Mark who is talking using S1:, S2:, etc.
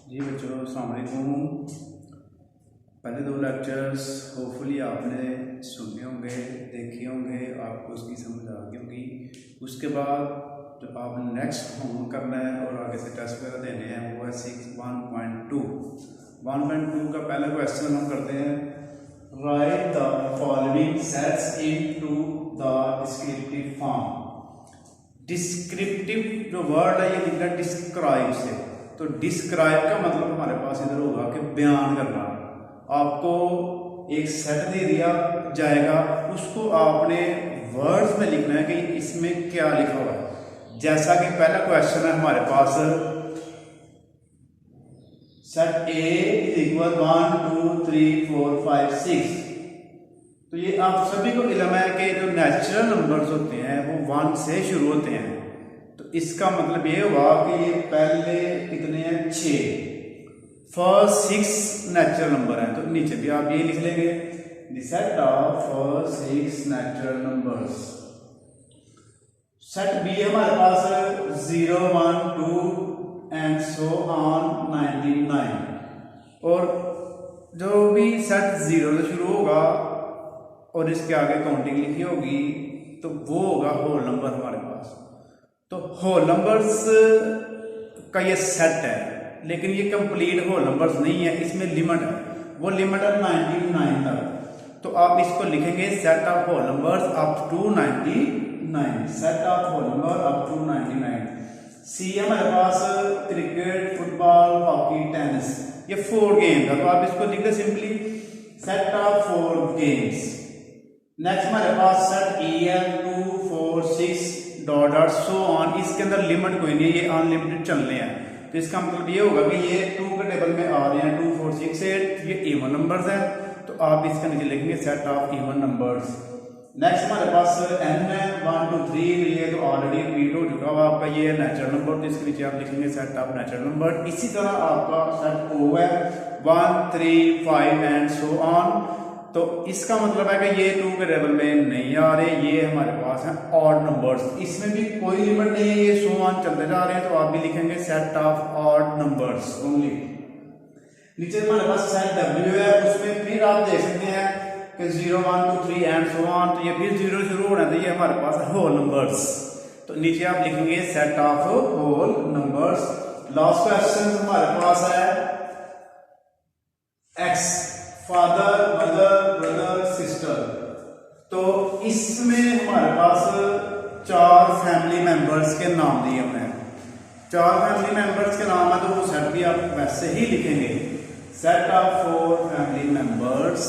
S1: जी बच्चों, अस्सलाम वालेकुम। पहले दो लेक्चर्स होपफुली आपने सुने होंगे, देखे होंगे, आपको उसकी समझ आ गई होगी। उसके बाद जो आपने नेक्स्ट होमवर्क करना है और आगे से टेस्ट वगैरह देने हैं वो है 1.2 का पहला क्वेश्चन हम करते हैं। Right the following sets into the descriptive form. Descriptive जो वर्ड है ये लिखना डिस्क्राइब से, तो डिस्क्राइब का मतलब हमारे पास इधर होगा कि बयान करना। आपको एक सेट दे दिया जाएगा, उसको आपने वर्ड्स में लिखना है कि इसमें क्या लिखा हुआ है। जैसा कि पहला क्वेश्चन है हमारे पास, सेट ए इज इक्वल 1 2 3 4 5 6। तो ये आप सभी को इल्म है कि जो नेचुरल नंबर्स होते हैं वो 1 से शुरू होते हैं। तो इसका मतलब ये हुआ कि ये पहले कितने हैं, 6। फर्स्ट 6 नेचुरल नंबर है, तो नीचे भी आप ये लिख लेंगे, the set of first 6 natural numbers. Set B हमारे पास 0 1 2 एंड सो ऑन 99। और जो भी सेट 0 से शुरू होगा और इसके आगे काउंटिंग लिखी होगी तो वो होगा होल नंबर हमारे पास। तो होल नंबर्स का ये सेट है, लेकिन ये कंप्लीट होल नंबर्स नहीं है, इसमें लिमिट है। वो लिमिट है 99 तक। तो आप इसको लिखेंगे set of whole numbers up to 99। Set of whole number up to 99। C हमारे पास क्रिकेट, फुटबॉल, हॉकी, टेनिस, ये 4 गेम है, तो आप इसको लिख दे simply set of 4 games. Next हमारे पास सेट ई है 2 4 6 डॉट डॉट सो ऑन। इसके अंदर लिमिट कोई नहीं है, ये अनलिमिटेड चलने हैं। तो इसका मतलब ये होगा कि ये 2 के टेबल में आ रहे हैं 2 4 6 8, ये इवन नंबर्स हैं, तो आप इसके नीचे लिखेंगे set of even numbers. Next हमारे पास n है 1 2 3, ये तो ऑलरेडी रिपीट हो चुका हुआ आपका, ये नेचुरल नंबर, तो इसके नीचे आप लिखेंगे सेट ऑफ नेचुरल नंबर। इसी तरह आपका सेट O है 1 3 5 एंड सो ऑन। तो इसका मतलब है कि ये 2 के टेबल में नहीं आ रहे, ये हमारे पास है ऑड नंबर्स, इसमें भी कोई लिमिट नहीं है, ये सो ऑन चलते जा रहे हैं। तो आप भी लिखेंगे set of odd numbers only. नीचे हमारे पास सेट W है, उसमें फिर आप देख सकते हैं कि 0 1 2 3 एंड सो ऑन, तो ये फिर 0 शुरू हो रहा है, तो ये हमारे पास है होल नंबर्स। तो नीचे आप लिखेंगे set of whole numbers. Last question हमारे पास है X, father, mother, brother, sister. तो इसमें हमारे पास 4 फैमिली मेंबर्स के नाम दिए हुए हैं। 4 फैमिली मेंबर्स के नाम है, तो वो सेट भी आप वैसे ही लिखेंगे, सेट ऑफ 4 फैमिली मेंबर्स।